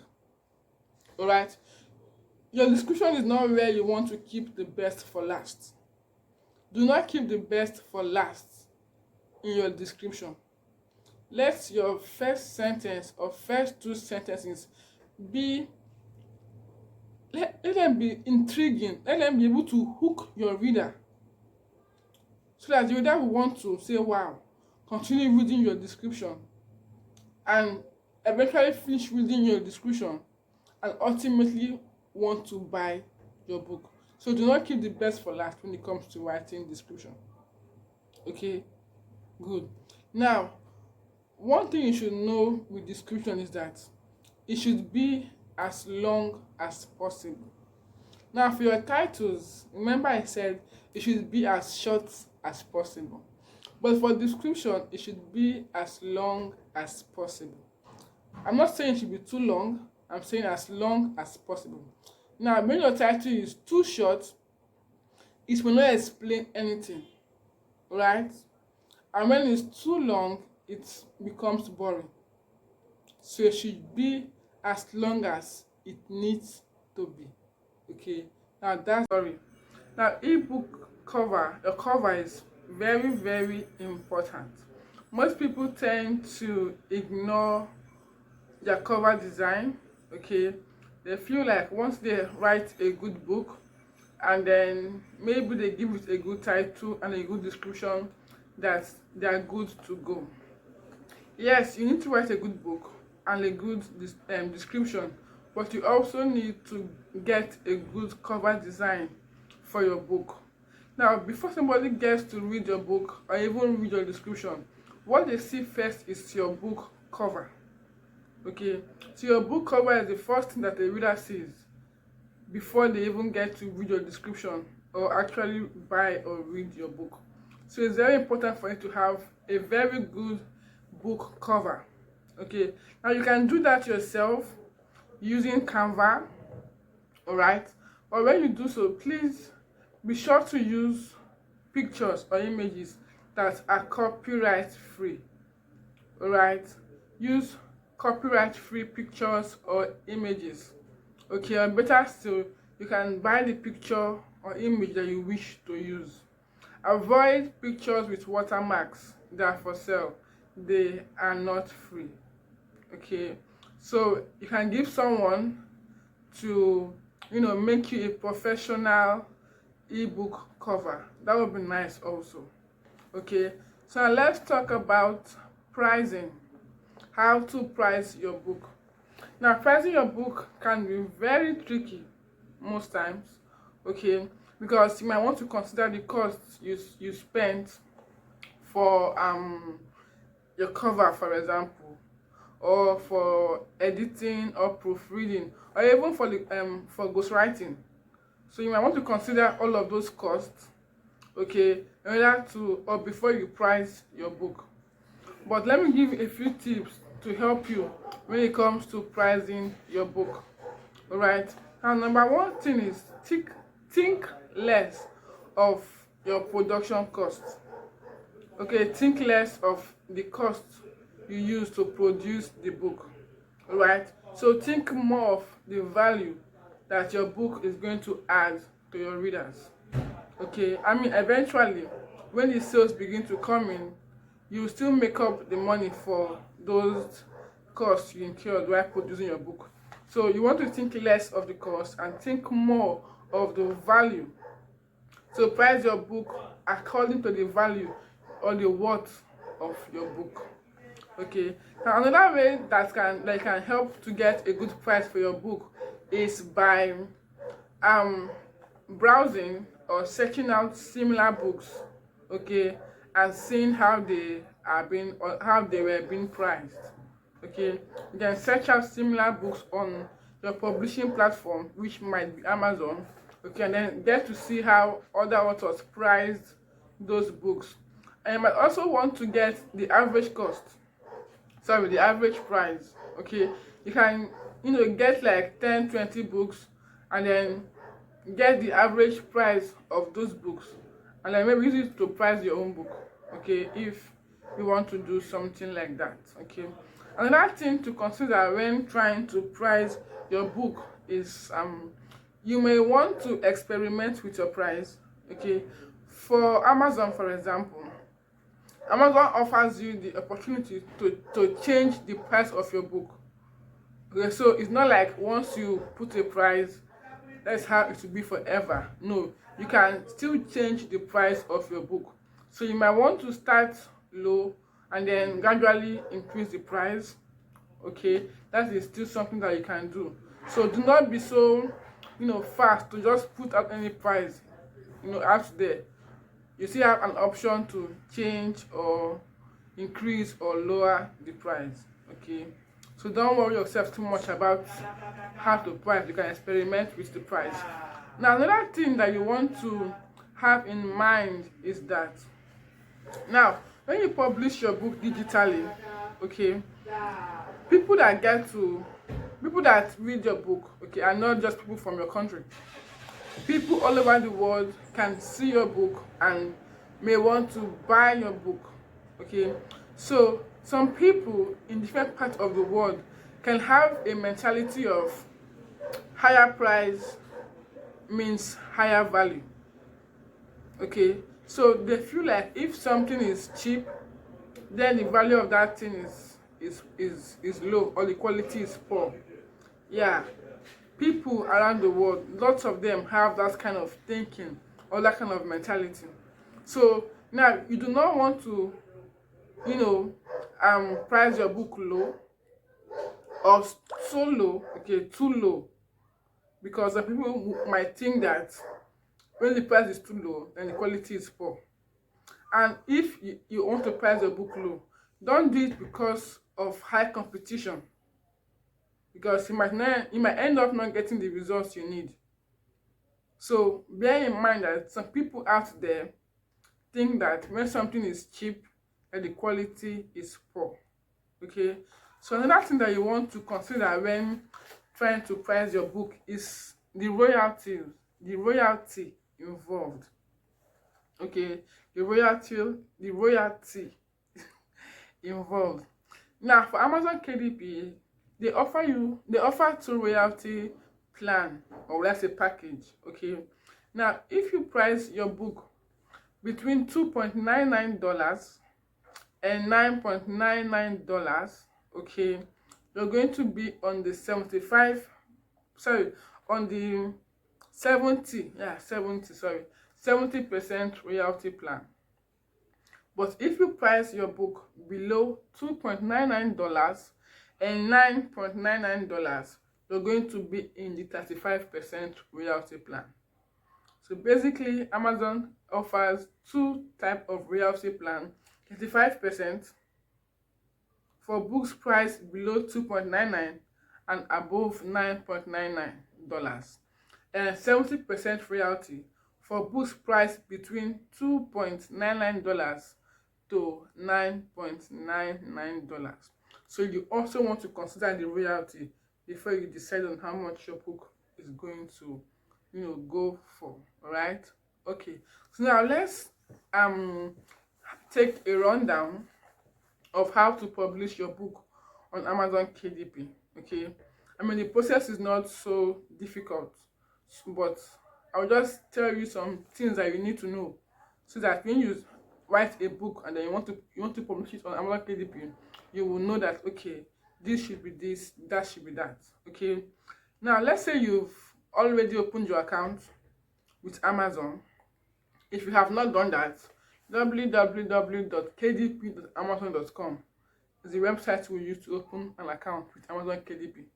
All right. Your description is not where you want to keep the best for last. Do not keep the best for last in your description. Let your first sentence or first two sentences be, let them be intriguing. Let them be able to hook your reader so that the reader will want to say, wow, continue reading your description, and eventually finish reading your description and ultimately want to buy your book. So do not keep the best for last when it comes to writing description. Okay, good. Now, one thing you should know with description is that it should be as long as possible. Now, for your titles, remember I said it should be as short as possible. But for description, it should be as long as possible. I'm not saying it should be too long, I'm saying as long as possible. Now, when your title is too short, it will not explain anything, right? And when it's too long, it becomes boring. So it should be as long as it needs to be. Okay, now that's sorry. Now, ebook cover, the cover is very, very important. Most people tend to ignore their cover design. Okay, they feel like once they write a good book and then maybe they give it a good title and a good description, that they are good to go. Yes, you need to write a good book and a good description, but you also need to get a good cover design for your book. Now, before somebody gets to read your book or even read your description, what they see first is your book cover. Okay, so your book cover is the first thing that the reader sees before they even get to read your description or actually buy or read your book. So it's very important for you to have a very good book cover. Okay, now you can do that yourself using Canva, all right? But when you do so, please be sure to use pictures or images that are copyright free. All right, use copyright free pictures or images. Okay, or better still, you can buy the picture or image that you wish to use. Avoid pictures with watermarks that are for sale. They are not free. Okay, so you can give someone to make you a professional ebook cover. That would be nice also. Okay, so let's talk about pricing. How to price your book. Now, pricing your book can be very tricky most times. Okay, because you might want to consider the costs you spent for your cover, for example, or for editing or proofreading, or even for the for ghostwriting. So you might want to consider all of those costs, okay, in order to or before you price your book. But let me give you a few tips to help you when it comes to pricing your book. All right. Now, number one thing is think less of your production costs. Okay, think less of the cost you use to produce the book. All right. So think more of the value that your book is going to add to your readers. Okay, I mean, eventually, when the sales begin to come in, you still make up the money for those costs you incurred while producing your book. So you want to think less of the cost and think more of the value. So price your book according to the value or the worth of your book. Okay. Now, another way that can help to get a good price for your book is by browsing or searching out similar books, okay, and seeing how they were being priced. Okay, you can search out similar books on your publishing platform, which might be Amazon. Okay, and then get to see how other authors priced those books. And you might also want to get the average the average price. Okay, you can get like 10-20 books and then get the average price of those books and then maybe use it to price your own book, okay, if you want to do something like that, okay. Another thing to consider when trying to price your book is you may want to experiment with your price, okay. For Amazon, for example, Amazon offers you the opportunity to change the price of your book. Okay, so it's not like once you put a price, that's how it will be forever. No, you can still change the price of your book. So you might want to start low and then gradually increase the price. Okay, that is still something that you can do. So do not be so, fast to just put out any price, out there. You still have an option to change or increase or lower the price, okay. So don't worry yourself too much about how to price. You can experiment with the price. Now another thing that you want to have in mind is that now when you publish your book digitally, okay, people that read your book, okay, are not just people from your country. People all over the world can see your book and may want to buy your book, okay. So some people in different parts of the world can have a mentality of higher price means higher value, okay. So they feel like if something is cheap, then the value of that thing is low or the quality is poor. Yeah, people around the world, lots of them have that kind of thinking or that kind of mentality. So now you do not want to, price your book low or so low, okay, too low, because the people might think that when the price is too low, then the quality is poor. And if you want to price your book low, don't do it because of high competition, because you might end up not getting the results you need. So bear in mind that some people out there think that when something is cheap, that the quality is poor, okay. So another thing that you want to consider when trying to price your book is the royalty involved, okay. The royalty involved. Now for Amazon KDP, they offer two royalty plan, or let's say package, okay. Now if you price your book between $2.99 and $9.99, okay, you're going to be on the 70% royalty plan. But if you price your book below $2.99 and $9.99, you're going to be in the 35% royalty plan. So basically, Amazon offers two types of royalty plan: 35% for books priced below $2.99 and above $9.99, and 70% royalty for books priced between $2.99 to $9.99. So you also want to consider the royalty before you decide on how much your book is going to, go for. All right, okay. So now let's take a rundown of how to publish your book on Amazon KDP, okay. I mean, the process is not so difficult, but I'll just tell you some things that you need to know, so that when you write a book and then you want to publish it on Amazon KDP, you will know that, okay, this should be this, that should be that, okay. Now let's say you've already opened your account with Amazon. If you have not done that, www.kdp.amazon.com is the website we use to open an account with Amazon KDP.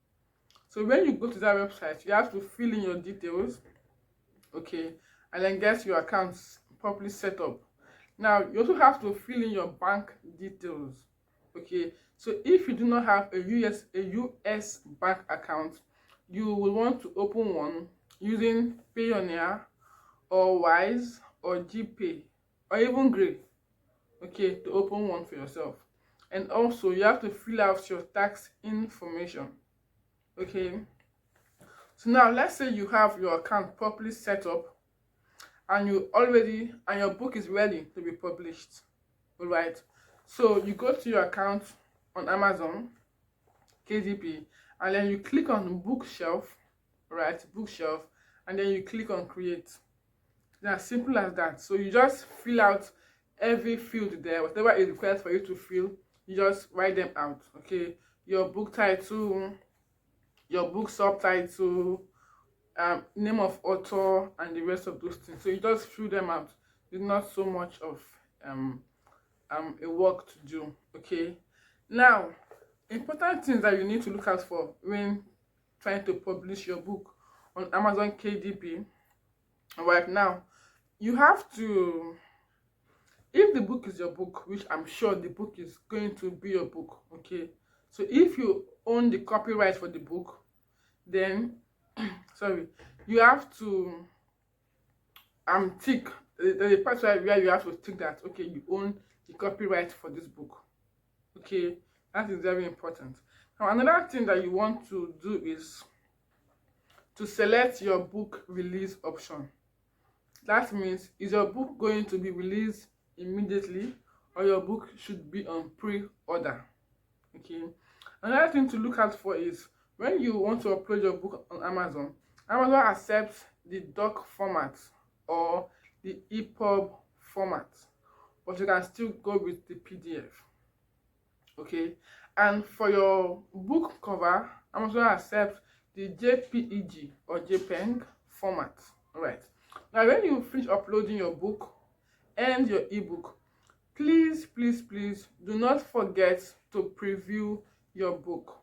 So when you go to that website, you have to fill in your details, okay, and then get your accounts properly set up. Now you also have to fill in your bank details, okay. So if you do not have a US bank account, you will want to open one using Payoneer or Wise or GPay or even Gray, okay, to open one for yourself. And also you have to fill out your tax information, okay. So now let's say you have your account properly set up and your book is ready to be published. All right. So you go to your account on Amazon KDP, and then you click on bookshelf, right? Bookshelf, and then you click on create. It's as simple as that. So you just fill out every field there, whatever is required for you to fill, you just write them out. Okay, your book title, your book subtitle, name of author, and the rest of those things. So you just fill them out. It's not so much of a work to do. Okay, now important things that you need to look out for when trying to publish your book on Amazon KDP. Right now, you have to, if the book is your book, which I'm sure the book is going to be your book, okay, so if you own the copyright for the book, then sorry, you have to tick the part where you have to tick that, okay, you own the copyright for this book. Okay, that is very important. Now another thing that you want to do is to select your book release option. That means, is your book going to be released immediately, or your book should be on pre-order? Okay, another thing to look out for is when you want to upload your book on Amazon accepts the doc format or the EPUB format, but you can still go with the PDF. Okay, and for your book cover, Amazon accepts the JPEG or JPEG format. All right, now when you finish uploading your book and your ebook, please do not forget to preview your book.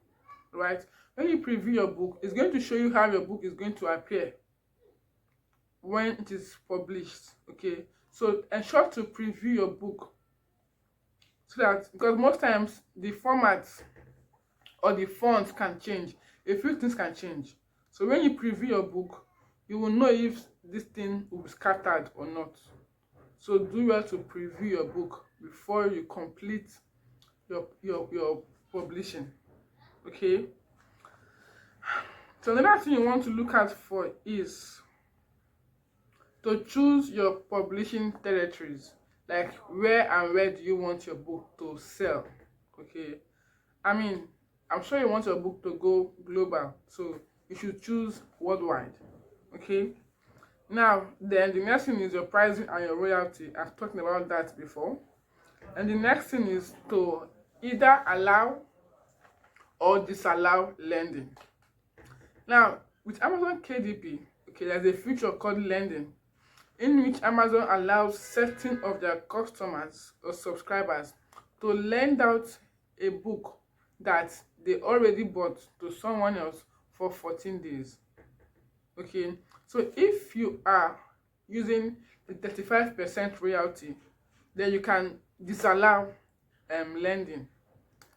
Right, when you preview your book, it's going to show you how your book is going to appear when it is published. Okay, so ensure to preview your book, so that, because most times the format or the font can change, a few things can change. So when you preview your book, you will know if this thing will be scattered or not. So do well to preview your book before you complete your publishing. Okay, so another thing you want to look out for is to choose your publishing territories, like where do you want your book to sell. Okay, I mean, I'm sure you want your book to go global, so you should choose worldwide. Okay, now then the next thing is your pricing and your royalty. I've talked about that before. And the next thing is to either allow or disallow lending. Now with Amazon KDP, okay, there's a feature called lending, in which Amazon allows certain of their customers or subscribers to lend out a book that they already bought to someone else for 14 days. Okay, so if you are using the 35% royalty, then you can disallow lending,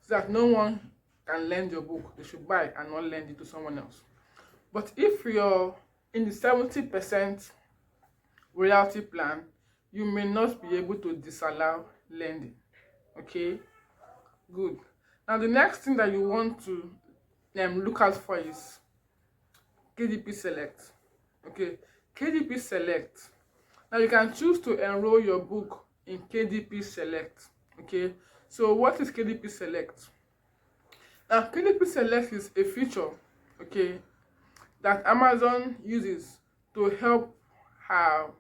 so that no one can lend your book. They should buy and not lend it to someone else. But if you're in the 70% royalty plan, you may not be able to disallow lending. Okay, good. Now the next thing that you want to look out for is KDP Select. Okay, KDP Select. Now you can choose to enroll your book in KDP Select. Okay, so what is KDP Select? Now KDP Select is a feature, okay, that Amazon uses to help her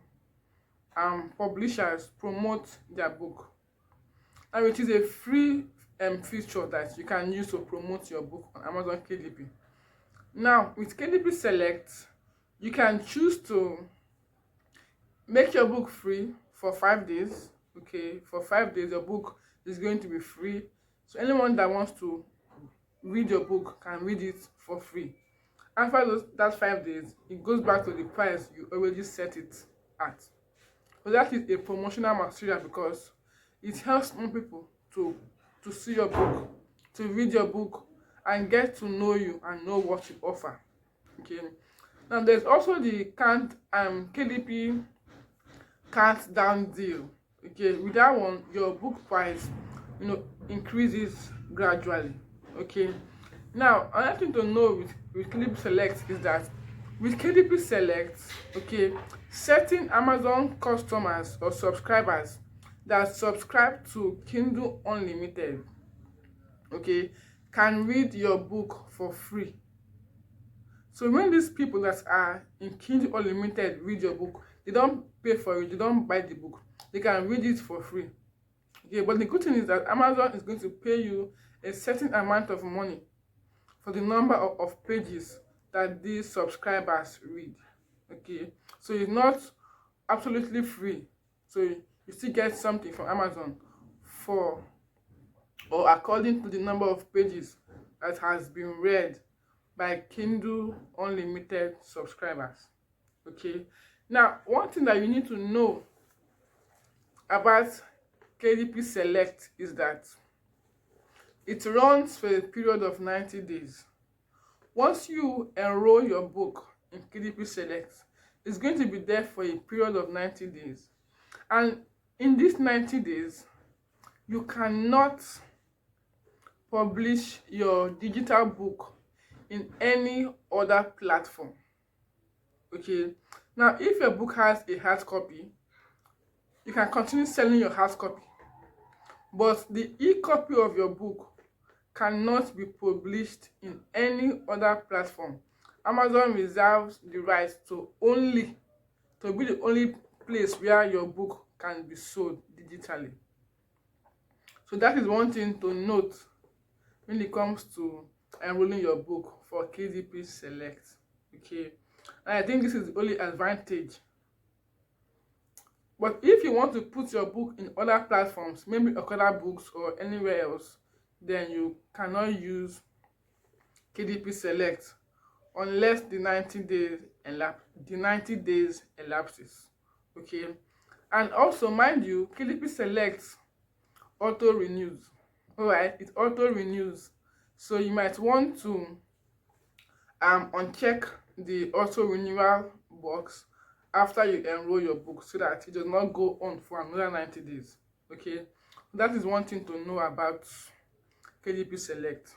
publishers promote their book. And it is a free feature that you can use to promote your book on Amazon KDP. Now with KDP Select, you can choose to make your book free for 5 days. Okay, for 5 days your book is going to be free, so anyone that wants to read your book can read it for free. After that 5 days, it goes back to the price you already set it at. So that is a promotional material, because it helps more people to see your book, to read your book, and get to know you and know what you offer. Okay, now there's also the KDP countdown deal. Okay, with that one, your book price increases gradually. Okay, now another thing to know with KDP Select is that With KDP Select, okay, certain Amazon customers or subscribers that subscribe to Kindle Unlimited, okay, can read your book for free. So when these people that are in Kindle Unlimited read your book, they don't pay for it, they don't buy the book, they can read it for free. Okay, but the good thing is that Amazon is going to pay you a certain amount of money for the number of pages that these subscribers read. Okay, so it's not absolutely free. So you still get something from Amazon for or according to the number of pages that has been read by Kindle Unlimited subscribers. Okay, now one thing that you need to know about KDP Select is that it runs for a period of 90 days. Once you enroll your book in KDP Select, it's going to be there for a period of 90 days. And in these 90 days, you cannot publish your digital book in any other platform. Okay, now if your book has a hard copy, you can continue selling your hard copy, but the e-copy of your book cannot be published in any other platform. Amazon reserves the right to be the only place where your book can be sold digitally. So that is one thing to note when it comes to enrolling your book for KDP Select. Okay, and I think this is the only advantage. But if you want to put your book in other platforms, maybe Okada Books or anywhere else, then you cannot use KDP Select unless the 90 days elapses. Okay, and also mind you, KDP Select auto renews. All right, it auto renews, so you might want to uncheck the auto renewal box after you enroll your book so that it does not go on for another 90 days. Okay, that is one thing to know about KDP Select.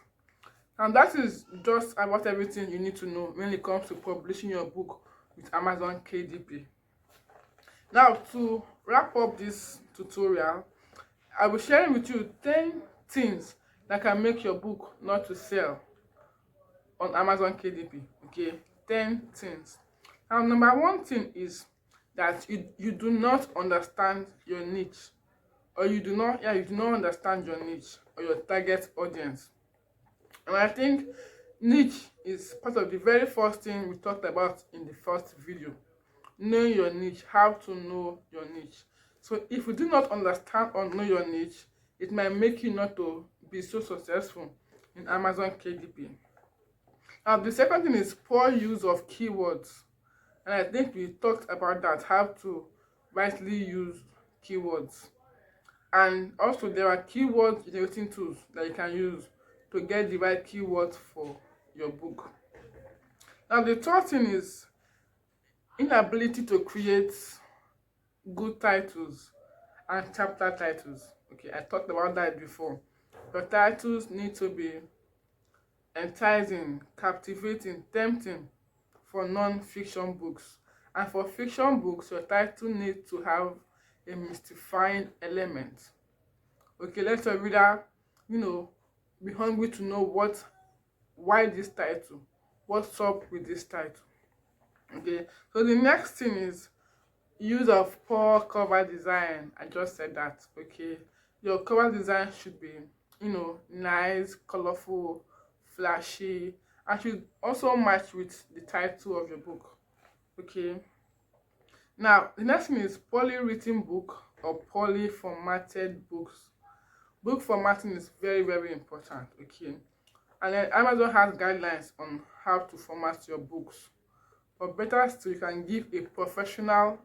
And that is just about everything you need to know when it comes to publishing your book with Amazon KDP. Now, to wrap up this tutorial, I will share with you 10 things that can make your book not to sell on Amazon KDP. Okay, 10 things. Now, number one thing is that you do not understand your niche, or you do not understand your niche or your target audience. And I think niche is part of the very first thing we talked about in the first video. Knowing your niche, how to know your niche. So if you do not understand or know your niche, it might make you not to be so successful in Amazon KDP. Now, the second thing is poor use of keywords. And I think we talked about that, how to rightly use keywords. And also there are keyword generating tools that you can use to get the right keywords for your book. Now, the third thing is inability to create good titles and chapter titles. Okay, I talked about that before. Your titles need to be enticing, captivating, tempting for non-fiction books. And for fiction books, your title needs to have a mystifying element. Okay, let your reader, be hungry to know why this title, what's up with this title. Okay, so the next thing is use of poor cover design. I just said that. Okay, your cover design should be nice, colorful, flashy, and should also match with the title of your book. Okay, now the next thing is poorly written book or poorly formatted books. Book formatting is very, very important. Okay, and then Amazon has guidelines on how to format your books. But better still, you can give a professional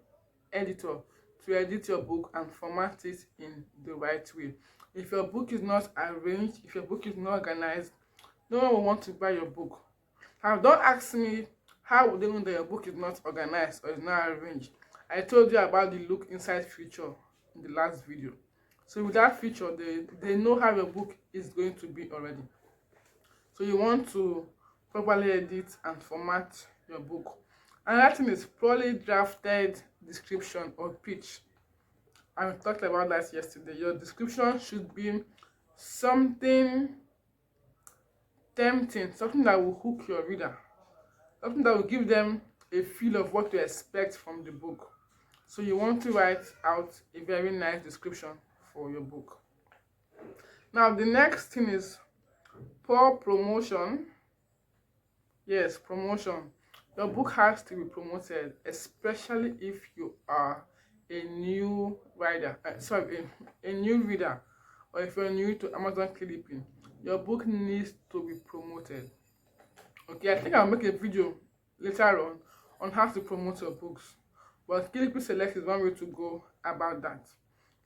editor to edit your book and format it in the right way. If your book is not arranged, if your book is not organized, no one will want to buy your book. Now, don't ask me how would they know that your book is not organized or is not arranged. I told you about the look inside feature in the last video. So with that feature, they know how your book is going to be already. So you want to properly edit and format your book. Another thing is poorly drafted description or pitch. I talked about that yesterday. Your description should be something tempting, something that will hook your reader, something that will give them a feel of what to expect from the book. So you want to write out a very nice description for your book. Now the next thing is poor promotion. Yes, promotion. Your book has to be promoted, especially if you are a new writer, a new reader, or if you're new to Amazon KDP. Your book needs to be promoted. Okay, I think I'll make a video later on how to promote your books. But KDP Select is one way to go about that.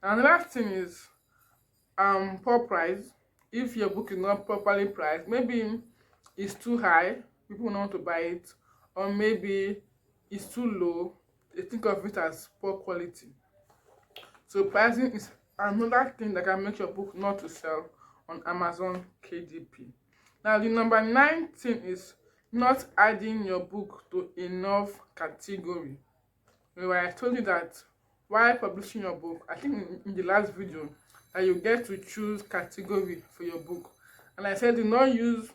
And the last thing is poor price. If your book is not properly priced, maybe it's too high, people don't want to buy it, or maybe it's too low, they think of it as poor quality. So pricing is another thing that can make your book not to sell on Amazon KDP. Now the number 9 thing is not adding your book to enough category. Where I told you that while publishing your book, I think in the last video, that you get to choose category for your book. And I said do not use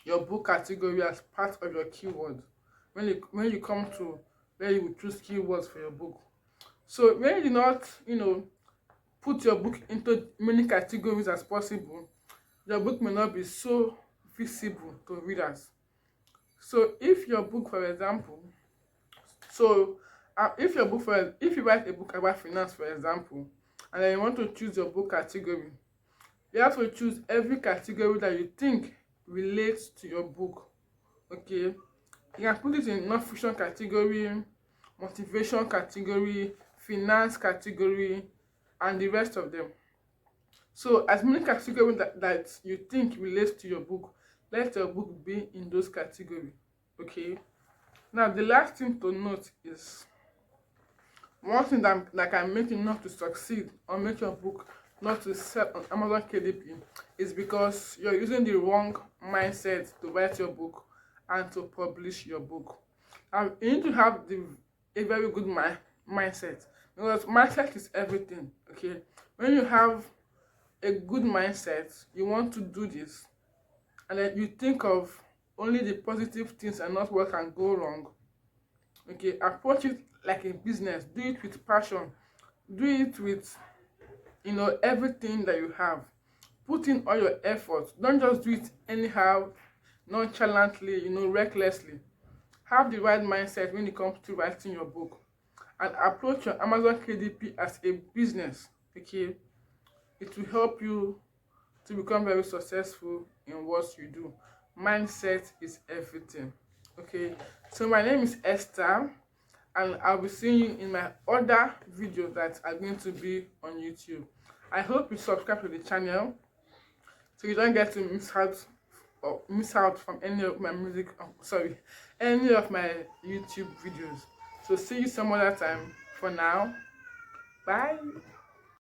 your book category as part of your keyword when you come to where you will choose keywords for your book. So when you do not, put your book into many categories as possible, your book may not be so visible to readers. So if your book, for example, if you write a book about finance, for example, and then you want to choose your book category, you have to choose every category that you think relates to your book. Okay, you can put it in non-fiction category, motivation category, finance category, and the rest of them. So as many categories that you think relates to your book, let your book be in those categories. Okay, now the last thing to note is one thing that can make you not to succeed or make your book not to sell on Amazon KDP is because you're using the wrong mindset to write your book and to publish your book. And you need to have a very good mindset, because mindset is everything. Okay, when you have a good mindset, you want to do this, and then you think of only the positive things and not what can go wrong. Okay, approach it like a business. Do it with passion. Do it with everything that you have. Put in all your efforts. Don't just do it anyhow, nonchalantly, recklessly. Have the right mindset when it comes to writing your book, and approach your Amazon KDP as a business. Okay, it will help you to become very successful in what you do. Mindset is everything. Okay, so my name is Esther, and I'll be seeing you in my other videos that are going to be on YouTube. I hope you subscribe to the channel so you don't get to miss out from any of my any of my YouTube videos. So see you some other time. For now, bye.